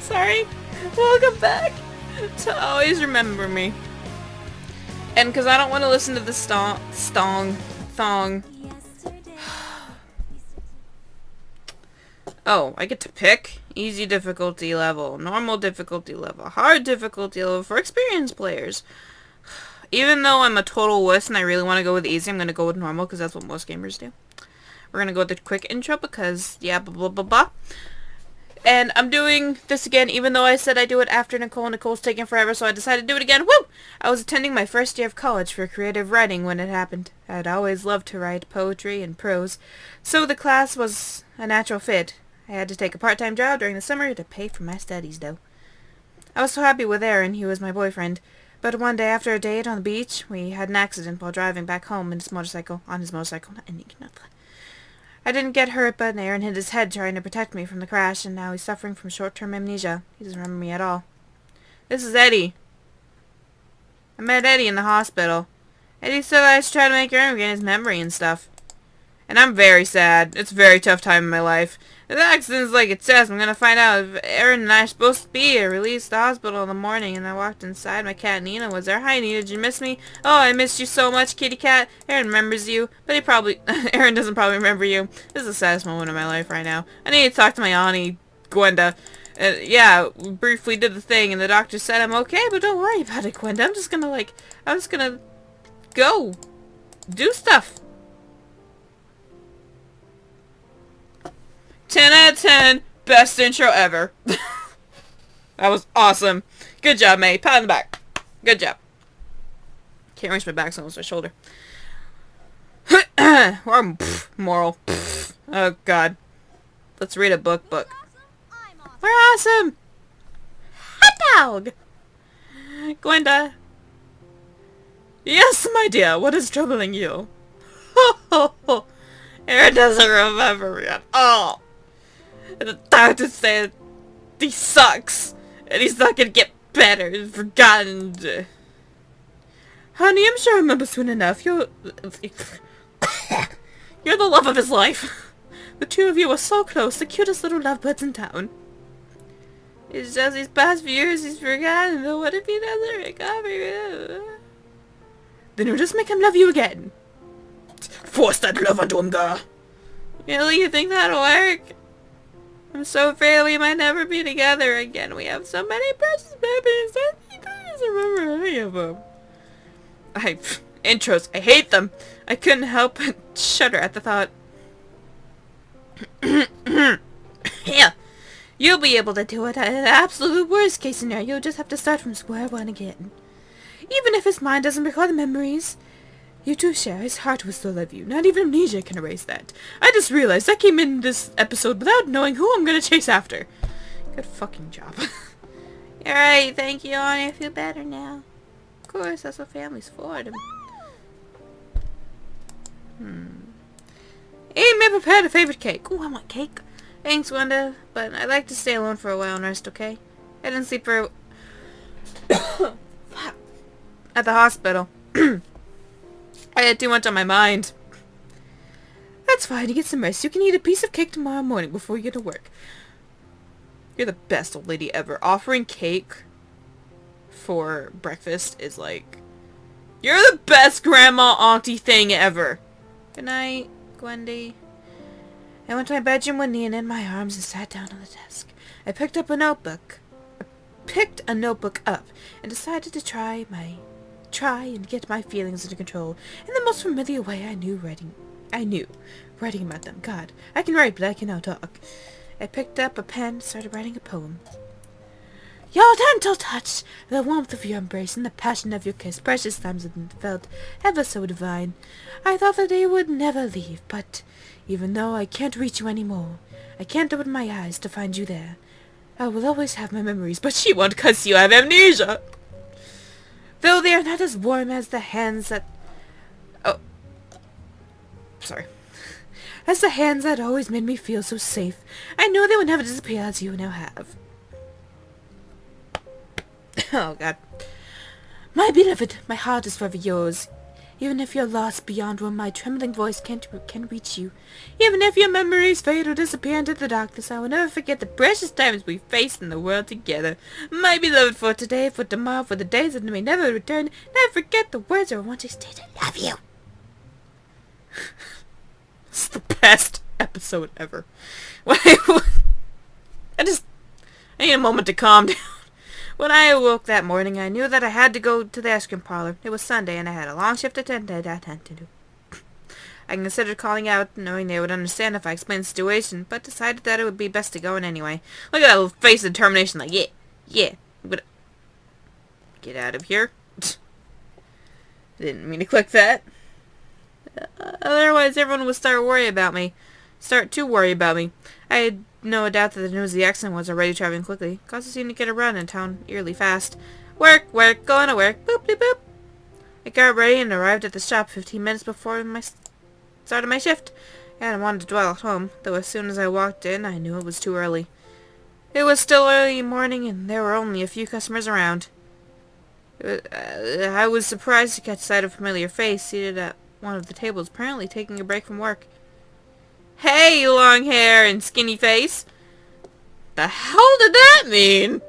Sorry. Welcome back to Always Remember Me. And because I don't want to listen to the thong. Oh, I get to pick easy difficulty level, normal difficulty level, hard difficulty level for experienced players. Even though I'm a total wuss and I really want to go with easy, I'm going to go with normal because that's what most gamers do. We're going to go with the quick intro because, yeah, blah, blah, blah, blah. And I'm doing this again, even though I said I'd do it after Nicole. Nicole's taking forever, so I decided to do it again. Woo! I was attending my first year of college for creative writing when it happened. I'd always loved to write poetry and prose, so the class was a natural fit. I had to take a part-time job during the summer to pay for my studies, though. I was so happy with Aaron, he was my boyfriend. But one day after a date on the beach, we had an accident while driving back home on his motorcycle. I didn't get hurt, but Aaron hit his head trying to protect me from the crash, and now he's suffering from short-term amnesia. He doesn't remember me at all. This is Eddie. I met Eddie in the hospital. Eddie said I should try to make Aaron regain his memory and stuff. And I'm very sad. It's a very tough time in my life. If the accident's like it says, I'm gonna find out if Aaron and I are supposed to be here. Released the hospital in the morning, and I walked inside. My cat Nina was there. Hi Nina, did you miss me? Oh, I missed you so much, kitty cat. Aaron remembers you, but he probably Aaron doesn't probably remember you. This is the saddest moment of my life right now. I need to talk to my auntie, Gwenda. Yeah, we briefly did the thing, and the doctor said I'm okay, but don't worry about it, Gwenda. I'm just gonna go do stuff. 10 out of 10. Best intro ever. That was awesome. Good job, May. Pat on the back. Good job. Can't reach my back, so almost my shoulder. Or moral. Oh, God. Let's read a book. We're awesome. Hot dog. Gwenda. Yes, my dear. What is troubling you? Aaron doesn't remember me at all. And the doctor said he sucks, and he's not gonna get better. He's forgotten. Honey, I'm sure I remember soon enough. You're the love of his life. The two of you are so close, the cutest little lovebirds in town. It's just these past few years he's forgotten. But what if he doesn't recover? Then you'll just make him love you again. Force that love onto him, girl. Really, you think that'll work? I'm so afraid we might never be together again. We have so many precious babies. I think I just remember any of them. Intros. I hate them. I couldn't help but shudder at the thought. Yeah, you'll be able to do it. In the absolute worst case scenario, you'll just have to start from square one again. Even if his mind doesn't recall the memories you two share, his heart will still love you. Not even amnesia can erase that. I just realized I came in this episode without knowing who I'm gonna chase after. Good fucking job. You're right, thank you, Annie. I feel better now. Of course, that's what family's for. Hey, may prepared a favorite cake. Ooh, I want cake. Thanks, Wanda, but I'd like to stay alone for a while and rest, okay? I didn't sleep for at the hospital. I had too much on my mind. That's fine, you get some rest. You can eat a piece of cake tomorrow morning before you get to work. You're the best old lady ever. Offering cake for breakfast is like... You're the best grandma auntie thing ever. Good night, Gwendy. I went to my bedroom with Nina in my arms and sat down on the desk. I picked a notebook up and decided to try and get my feelings under control in the most familiar way I knew. Writing about them. God, I can write, but I cannot talk. I picked up a pen and started writing a poem. Your gentle touch, the warmth of your embrace, and the passion of your kiss, precious times that felt ever so divine. I thought that they would never leave, but even though I can't reach you anymore, I can't open my eyes to find you there. I will always have my memories, but she won't 'cause you have amnesia. Though they are not as warm as the hands that... Oh. Sorry. As the hands that always made me feel so safe, I know they would never disappear as you now have. Oh, God. My beloved, my heart is forever yours. Even if you're lost beyond where my trembling voice can reach you. Even if your memories fade or disappear into the darkness, I will never forget the precious times we faced in the world together. My beloved, for today, for tomorrow, for the days that may never return, never forget the words I want to say I love you. It's the best episode ever. I need a moment to calm down. When I awoke that morning, I knew that I had to go to the ice cream parlor. It was Sunday, and I had a long shift to attend to. I considered calling out, knowing they would understand if I explained the situation, but decided that it would be best to go in anyway. Look at that little face of determination, like, yeah, I'm gonna get out of here. I didn't mean to click that. Otherwise, everyone would start to worry about me. I had no doubt that the news of the accident was already traveling quickly. Cause it seemed to get around in town eerily fast. Work, going to work, boop de boop. I got ready and arrived at the shop 15 minutes before my start of my shift. I hadn't wanted to dwell at home, though as soon as I walked in, I knew it was too early. It was still early morning, and there were only a few customers around. I was surprised to catch sight of a familiar face seated at one of the tables, apparently taking a break from work. Hey, long hair and skinny face. The hell did that mean?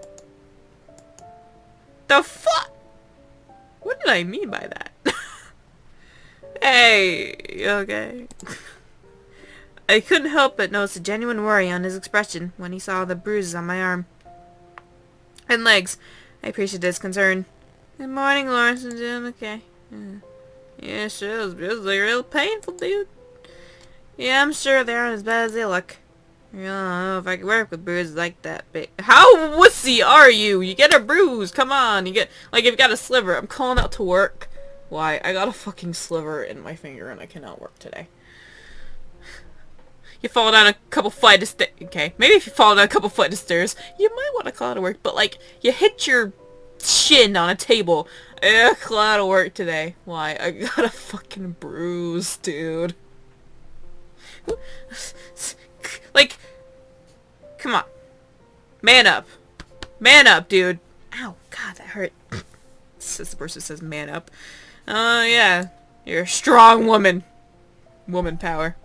The fuck? What did I mean by that? Hey, you okay? I couldn't help but notice a genuine worry on his expression when he saw the bruises on my arm and legs. I appreciated his concern. Good morning, Lawrence. I'm doing okay. Yeah, sure, it was like real painful, dude. Yeah, I'm sure they aren't as bad as they look. I don't know if I could work with bruises like that big. How wussy are you? You get a bruise. Come on. You get, like, if you got a sliver. I'm calling out to work. Why? I got a fucking sliver in my finger and I cannot work today. You fall down a couple flight of stairs. Okay, maybe if you fall down a couple flight of stairs, you might want to call out to work. But, like, you hit your shin on a table. Call out to work today. Why? I got a fucking bruise, dude. Like, come on. Man up. Man up, dude. Ow, God, that hurt. Says the person says man up. Yeah. You're a strong woman. Woman power.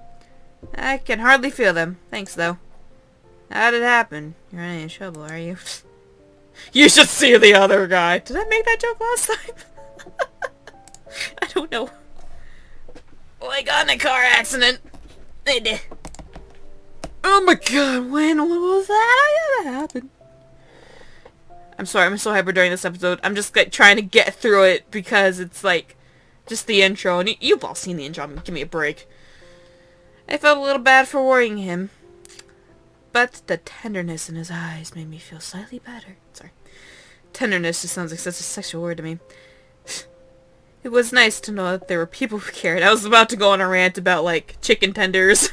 I can hardly feel them. Thanks, though. How did it happen? You're in any trouble, are you? You should see the other guy. Did I make that joke last time? I don't know. Well, I got in a car accident. I did. Oh my god, when was that? How did that happen? I'm sorry, I'm so hyper during this episode. I'm just like trying to get through it because it's like just the intro, and you've all seen the intro. I mean, give me a break. I felt a little bad for worrying him, but the tenderness in his eyes made me feel slightly better. Sorry. Tenderness just sounds like such a sexual word to me. It was nice to know that there were people who cared. I was about to go on a rant about, like, chicken tenders.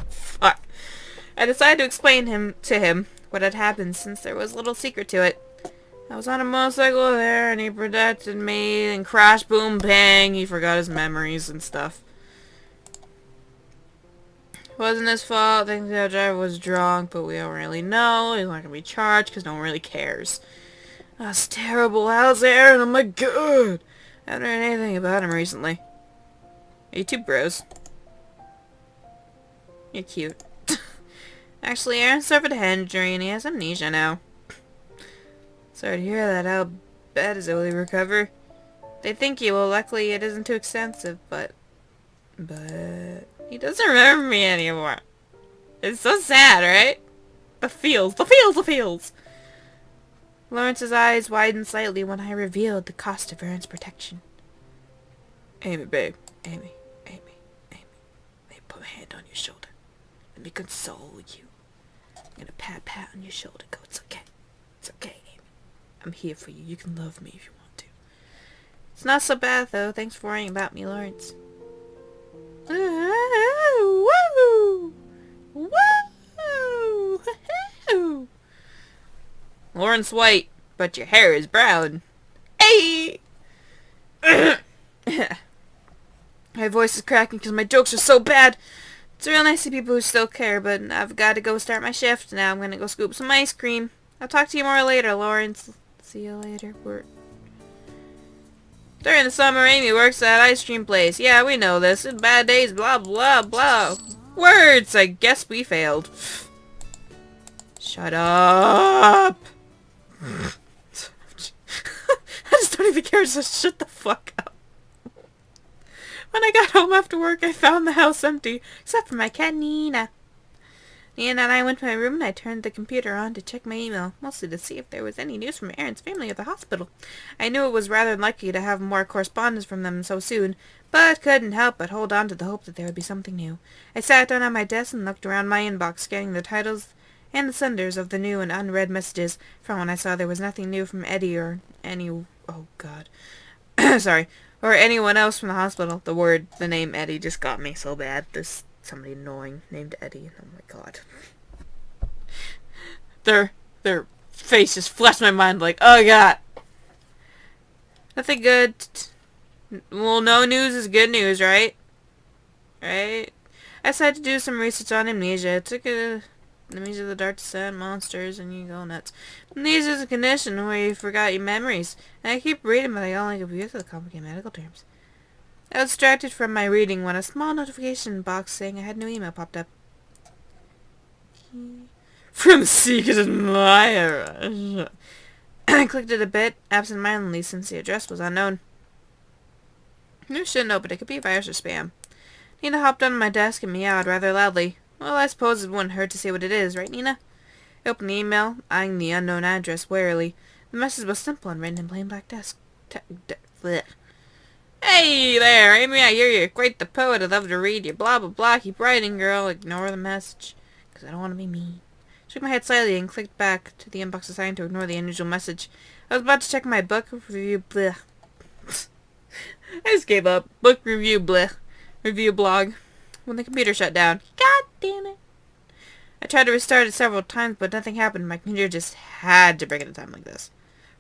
Fuck. I decided to explain to him what had happened, since there was little secret to it. I was on a motorcycle there, and he protected me, and crash, boom, bang, he forgot his memories and stuff. It wasn't his fault. I think the driver was drunk, but we don't really know. He's not gonna be charged, because no one really cares. That's terrible. How's Aaron? Oh my god! I haven't heard anything about him recently. Are you two bros? You're cute. Actually, Aaron suffered a head injury and he has amnesia now. Sorry to hear that. How bad is it? Will he recover? They think he will. Luckily, it isn't too extensive, but he doesn't remember me anymore. It's so sad, right? The feels. Lawrence's eyes widened slightly when I revealed the cost of Aaron's protection. Amy, babe. Amy. Let me put a hand on your shoulder. Let me console you. I'm gonna pat on your shoulder. Go, it's okay. It's okay, Amy. I'm here for you. You can love me if you want to. It's not so bad, though. Thanks for worrying about me, Lawrence. Woo! Woo! Lawrence White, but your hair is brown. Hey! My voice is cracking because my jokes are so bad. It's real nice to see people who still care, but I've got to go start my shift. Now I'm going to go scoop some ice cream. I'll talk to you more later, Lawrence. See you later. During the summer, Amy works at ice cream place. Yeah, we know this. Bad days, blah, blah, blah. Words! I guess we failed. Shut up! I just don't even care, just shut the fuck up. When I got home after work, I found the house empty, except for my cat Nina. Nina and I went to my room and I turned the computer on to check my email, mostly to see if there was any news from Aaron's family at the hospital. I knew it was rather unlikely to have more correspondence from them so soon, but couldn't help but hold on to the hope that there would be something new. I sat down at my desk and looked around my inbox, scanning the titles and the senders of the new and unread messages. From when I saw there was nothing new from Eddie or oh god. Sorry. Or anyone else from the hospital. The name Eddie just got me so bad. There's somebody annoying named Eddie. Oh my god. Their face just flashed my mind like, oh god. Nothing good. Well, no news is good news, right? Right? I decided to do some research on amnesia. It took amnesia of the dark descent, monsters, and you go nuts. Amnesia is a condition where you forgot your memories. And I keep reading, but I only confuse with the complicated medical terms. I was distracted from my reading when a small notification box saying I had a new email popped up. From Secret Admirer. I clicked it a bit, absent-mindedly, since the address was unknown. I shouldn't open it. It could be a virus or spam. Nina hopped on my desk and meowed rather loudly. Well, I suppose it wouldn't hurt to see what it is, right, Nina? I opened the email, eyeing the unknown address warily. The message was simple and written in plain black Hey there, Amy, I hear you're quite the poet. I'd love to read you. Blah, blah, blah. Keep writing, girl. Ignore the message, because I don't want to be mean. Shook my head slightly and clicked back to the inbox assigned to ignore the unusual message. I was about to check my book review bleh. I just gave up. Book review bleh. Review blog. When the computer shut down. God damn it. I tried to restart it several times, but nothing happened. My computer just had to break at a time like this.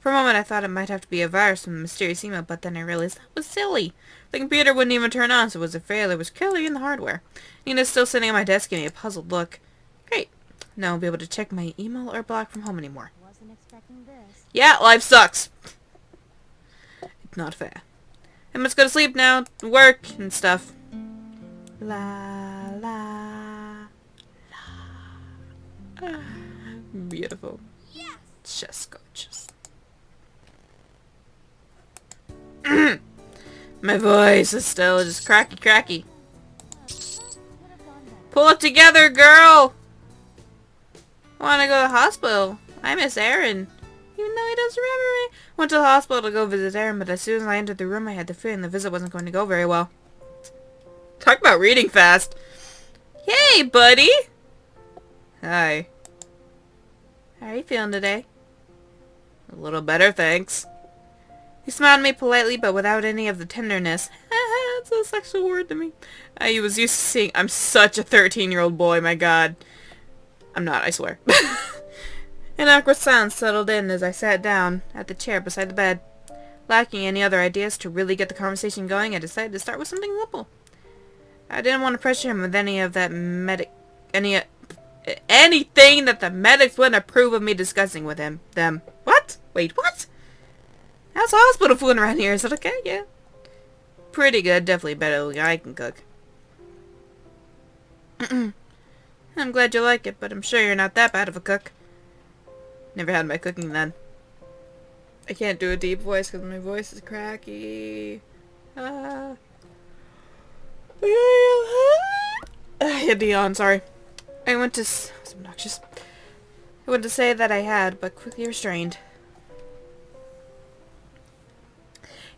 For a moment, I thought it might have to be a virus from the mysterious email, but then I realized that was silly. The computer wouldn't even turn on, so it was a failure. It was clearly in the hardware. Nina's still sitting at my desk, giving me a puzzled look. Great. Now I'll be able to check my email or blog from home anymore. Wasn't expecting this. Yeah, life sucks. It's not fair. I must go to sleep now, work and stuff. La la la. Beautiful. Yes. Just gorgeous. My voice is still just cracky. Pull it together, girl. I want to go to the hospital. I miss Aaron. Even though he doesn't remember me. Went to the hospital to go visit Aaron, but as soon as I entered the room, I had the feeling the visit wasn't going to go very well. Talk about reading fast. Hey, buddy. Hi. How are you feeling today? A little better, thanks. He smiled at me politely, but without any of the tenderness. That's a sexual word to me. He was used to seeing... I'm such a 13-year-old boy, my god. I'm not, I swear. An awkward silence settled in as I sat down at the chair beside the bed. Lacking any other ideas to really get the conversation going, I decided to start with something simple. I didn't want to pressure him with any of that anything that the medics wouldn't approve of me discussing with him. Them. What? Wait, what? How's the hospital fooling around here? Is it okay? Yeah. Pretty good. Definitely better than I can cook. I'm glad you like it, but I'm sure you're not that bad of a cook. Never had my cooking then. I can't do a deep voice because my voice is cracky. I had to yawn, sorry. I went to... It's obnoxious. I went to say that I had, but quickly restrained.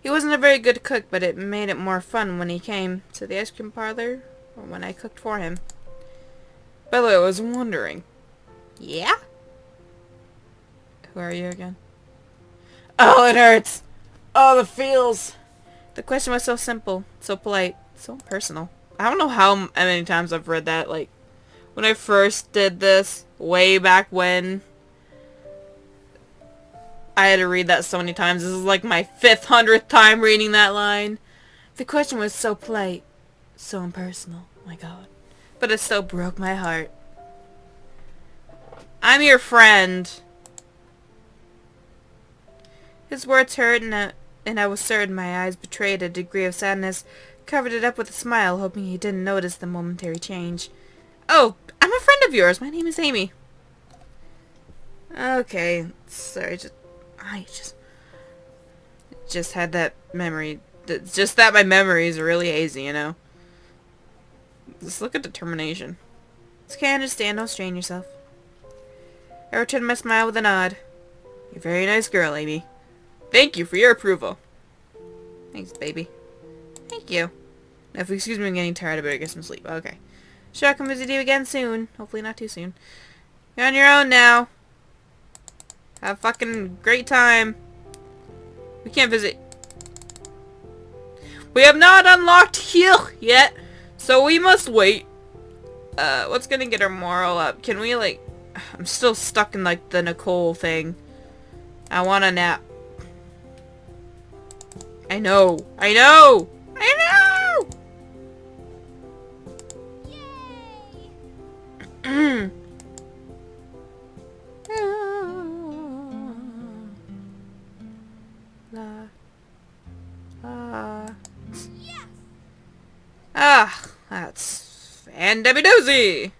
He wasn't a very good cook, but it made it more fun when he came to the ice cream parlor, or when I cooked for him. By the way, I was wondering. Yeah? Who are you again? Oh, it hurts! Oh, the feels! The question was so simple, so polite, so personal. I don't know how many times I've read that, like, when I first did this, way back when, I had to read that so many times. This is like my 500th time reading that line. The question was so polite, so impersonal, my god. But it still broke my heart. I'm your friend. His words hurt and and I was certain my eyes betrayed a degree of sadness, covered it up with a smile, hoping he didn't notice the momentary change. "Oh, I'm a friend of yours. My name is Amy." Okay, sorry, I just had that memory. Just that my memories are really hazy, you know? Just look at determination. It's okay, I understand. Don't strain yourself. I returned my smile with a nod. "You're a very nice girl, Amy. Thank you for your approval." "Thanks, baby." "Thank you." Now, if you excuse me, I'm getting tired. I better get some sleep. Okay. Sure, I'll come visit you again soon. Hopefully not too soon. You're on your own now. Have a fucking great time. We can't visit. We have not unlocked Hugh yet, so we must wait. What's gonna get our moral up? Can we, like... I'm still stuck in, like, the Nicole thing. I want a nap. I know! I know! I know! Yay! Ah, that's fan-debby-dozy!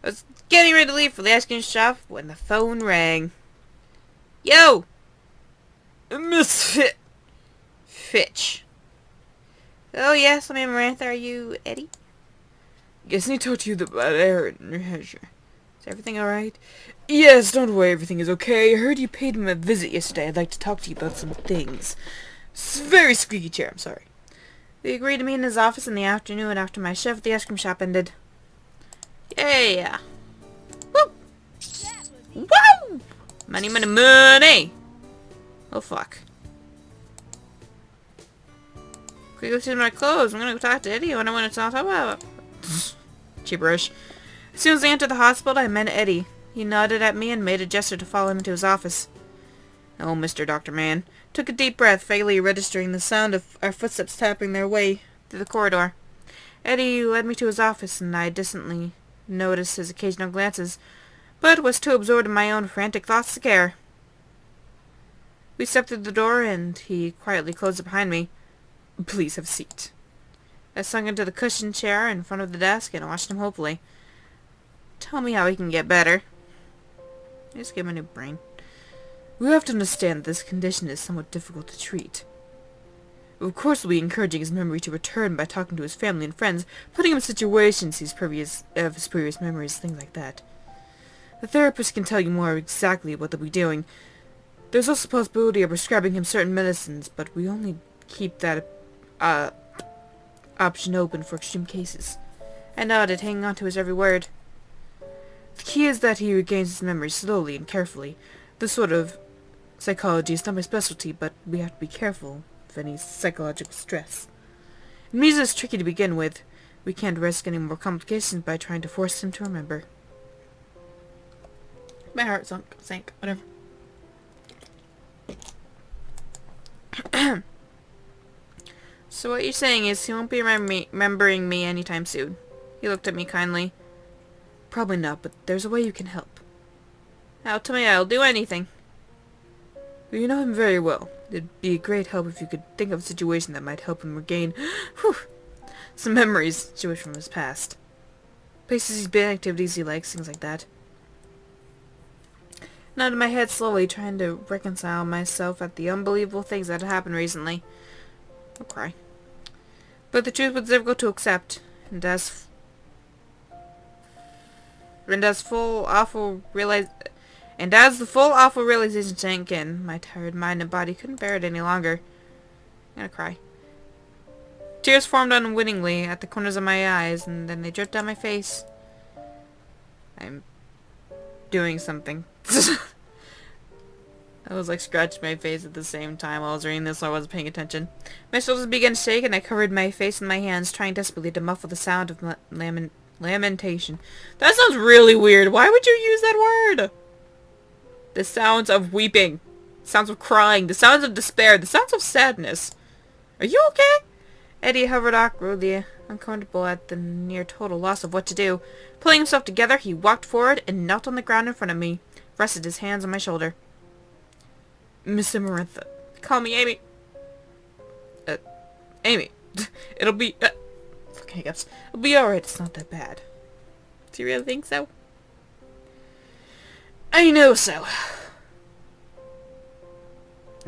I was getting ready to leave for the ice cream shop when the phone rang. Yo! Misfit Fitch. Oh yes, I'm Amarantha. Are you Eddie? Guess I need to talk to you about Aaron. Is everything alright? Yes, don't worry, everything is okay. I heard you paid him a visit yesterday. I'd like to talk to you about some things. Very squeaky chair, I'm sorry. We agreed to meet in his office in the afternoon after my shift at the ice cream shop ended. Yay! Woo! Woo! Money, money, money! Oh, fuck. Quickly to my clothes. I'm gonna go talk to Eddie when I want to talk about. Gibberish. As soon as I entered the hospital, I met Eddie. He nodded at me and made a gesture to follow him into his office. Oh, Mr. Dr. Mann took a deep breath, vaguely registering the sound of our footsteps tapping their way through the corridor. Eddie led me to his office, and I distantly noticed his occasional glances, but was too absorbed in my own frantic thoughts to care. We stepped through the door, and he quietly closed it behind me. Please have a seat. I sunk into the cushioned chair in front of the desk and watched him hopefully. Tell me how he can get better. I just gave him a new brain. We have to understand that this condition is somewhat difficult to treat. Of course, we'll be encouraging his memory to return by talking to his family and friends, putting him in situations of his previous memories, things like that. The therapist can tell you more exactly what they'll be doing. There's also the possibility of prescribing him certain medicines, but we only keep that option open for extreme cases. I nodded, hanging on to his every word. The key is that he regains his memory slowly and carefully. This sort of psychology is not my specialty, but we have to be careful of any psychological stress. Amnesia is tricky to begin with. We can't risk any more complications by trying to force him to remember. My heart sank. Whatever. So what you're saying is he won't be remembering me anytime soon. He looked at me kindly. Probably not, but there's a way you can help. Now tell me, I'll do anything. Well, you know him very well. It'd be a great help if you could think of a situation that might help him regain some memories Jewish from his past. Places he's been, activities he likes, things like that. Nodded my head slowly, trying to reconcile myself at the unbelievable things that had happened recently. I'll cry. But the truth was difficult to accept, and as the full awful realization sank in, my tired mind and body couldn't bear it any longer. I'm gonna cry. Tears formed unwittingly at the corners of my eyes, and then they dripped down my face. I'm doing something. I was like scratching my face at the same time while I was reading this, so I wasn't paying attention. My shoulders began to shake, and I covered my face with my hands, trying desperately to muffle the sound of lamentation. That sounds really weird. Why would you use that word? The sounds of weeping. The sounds of crying. The sounds of despair. The sounds of sadness. Are you okay? Eddie hovered awkwardly, uncomfortable at the near total loss of what to do. Pulling himself together, he walked forward and knelt on the ground in front of me, rested his hands on my shoulder. Miss Amarantha. Call me Amy. Amy, it'll be, fucking hiccups. It'll be alright, it's not that bad. Do you really think so? I know so.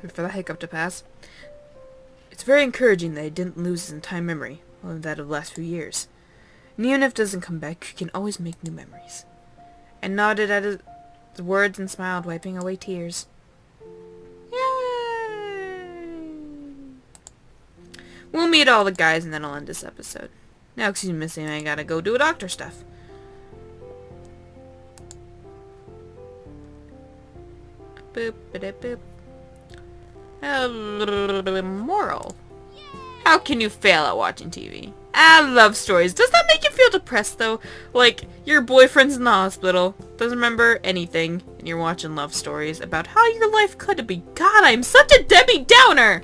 Wait for the hiccup to pass. It's very encouraging that he didn't lose his entire memory, only that of the last few years. And even if it doesn't come back, you can always make new memories. I nodded at his words and smiled, wiping away tears. Yay! We'll meet all the guys and then I'll end this episode. Now, excuse me, Sam, I gotta go do a doctor stuff. Boop, ba-da-boop. Moral. How can you fail at watching TV? I love stories. Does that make you feel depressed, though? Like, your boyfriend's in the hospital, doesn't remember anything, and you're watching love stories about how your life could be. God, I'm such a Debbie Downer!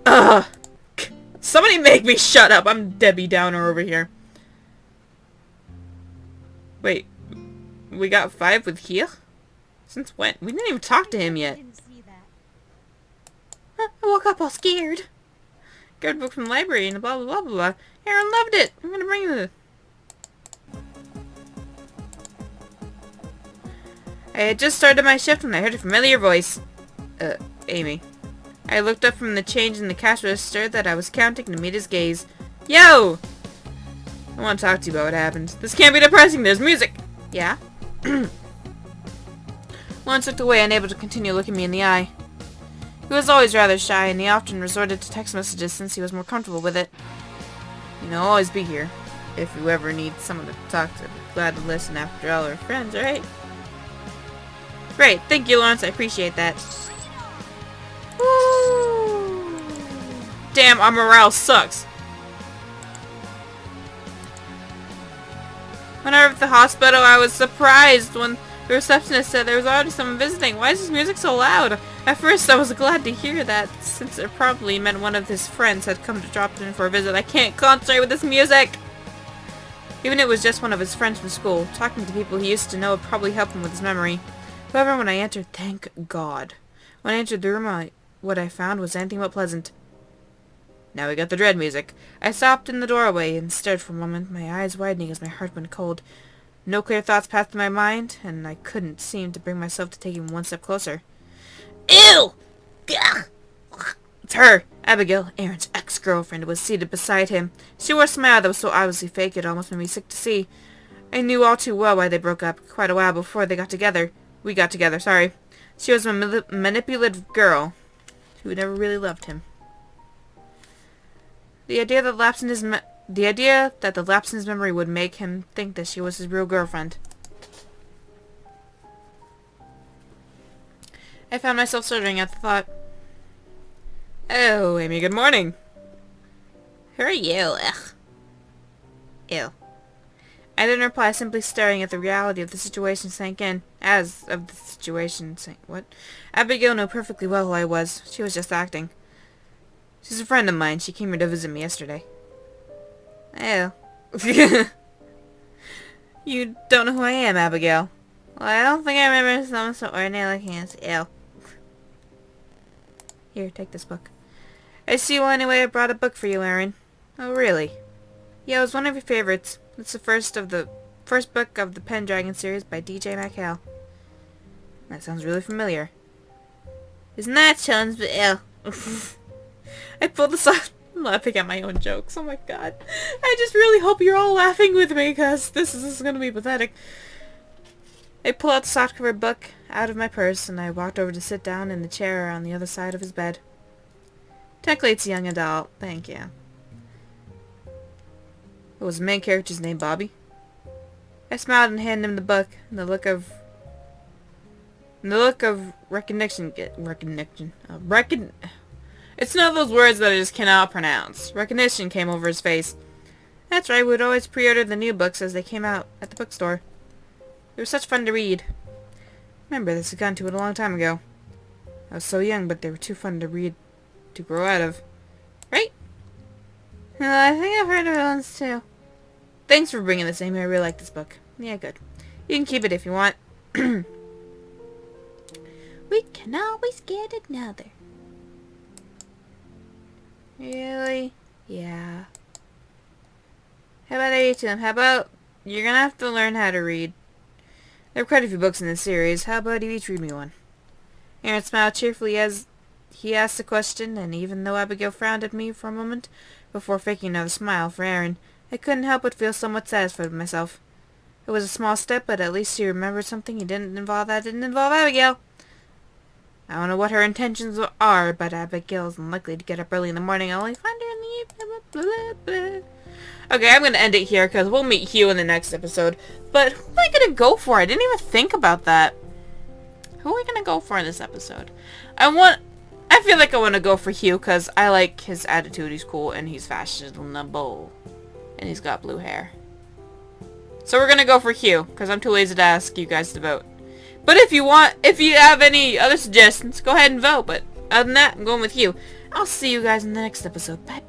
Ugh. Somebody make me shut up. I'm Debbie Downer over here. Wait. We got 5 with Hugh? Since when? We didn't even talk to him yet. I woke up all scared. Grabbed a book from the library and blah blah blah blah blah. Aaron loved it. I'm gonna bring the... I had just started my shift when I heard a familiar voice. Amy. I looked up from the change in the cash register that I was counting to meet his gaze. Yo! I want to talk to you about what happened. This can't be depressing. There's music. Yeah? Lawrence looked away, unable to continue looking me in the eye. He was always rather shy, and he often resorted to text messages since he was more comfortable with it. You know, I'll always be here. If you ever need someone to talk to, glad to listen after all our friends, right? Great, thank you, Lawrence. I appreciate that. Woo! Damn, our morale sucks. When I arrived at the hospital, I was surprised when the receptionist said there was already someone visiting. Why is this music so loud? At first, I was glad to hear that, since it probably meant one of his friends had come to drop in for a visit. I can't concentrate with this music! Even if it was just one of his friends from school, talking to people he used to know would probably help him with his memory. However, when I entered, thank God. When I entered the room, what I found was anything but pleasant. Now we got the dread music. I stopped in the doorway and stared for a moment, my eyes widening as my heart went cold. No clear thoughts passed through my mind, and I couldn't seem to bring myself to take even one step closer. Ew! Gah! It's her! Abigail, Aaron's ex-girlfriend, was seated beside him. She wore a smile that was so obviously fake it almost made me sick to see. I knew all too well why they broke up, quite a while before they got together. We got together, sorry. She was a manipulative girl who never really loved him. The idea that the lapse in his memory would make him think that she was his real girlfriend. I found myself shuddering at the thought. Oh, Amy, good morning. Who are you? Ugh. Ew. I didn't reply, simply staring at the reality of the situation sank in. What? Abigail knew perfectly well who I was. She was just acting. She's a friend of mine. She came here to visit me yesterday. Oh. You don't know who I am, Abigail. Well, I don't think I remember someone so ordinary like hands. Ew. Here, take this book. I see you anyway. I brought a book for you, Aaron. Oh, really? Yeah, it was one of your favorites. It's the first book of the Pendragon series by D.J. MacHale. That sounds really familiar. Isn't that challenge? But ew. I pulled this off. I'm laughing at my own jokes. Oh my god. I just really hope you're all laughing with me, because this is going to be pathetic. I pulled out the softcover book out of my purse, and I walked over to sit down in the chair on the other side of his bed. Technically, it's a young adult. Thank you. What was the main character's name, Bobby? I smiled and handed him the book, and the look of recognition. It's none of those words that I just cannot pronounce. Recognition came over his face. That's right, we would always pre-order the new books as they came out at the bookstore. They were such fun to read. Remember, this had gone to it a long time ago. I was so young, but they were too fun to read to grow out of. Right? Well, I think I've heard of it once too. Thanks for bringing this, Amy. I really like this book. Yeah, good. You can keep it if you want. We can always get another. Really? Yeah. How about I read to him? How about you're gonna have to learn how to read? There are quite a few books in this series. How about you each read me one? Aaron smiled cheerfully as he asked the question, and even though Abigail frowned at me for a moment before faking another smile for Aaron, I couldn't help but feel somewhat satisfied with myself. It was a small step, but at least he remembered something that didn't involve Abigail. I don't know what her intentions are, but Abigail is unlikely to get up early in the morning. I'll only find her in the evening. Blah, blah, blah. Okay, I'm going to end it here because we'll meet Hugh in the next episode. But who am I going to go for? I didn't even think about that. Who are we going to go for in this episode? I feel like I want to go for Hugh because I like his attitude. He's cool and he's fashionable. And he's got blue hair. So we're going to go for Hugh because I'm too lazy to ask you guys to vote. But if you have any other suggestions, go ahead and vote. But other than that, I'm going with Hugh. I'll see you guys in the next episode. Bye.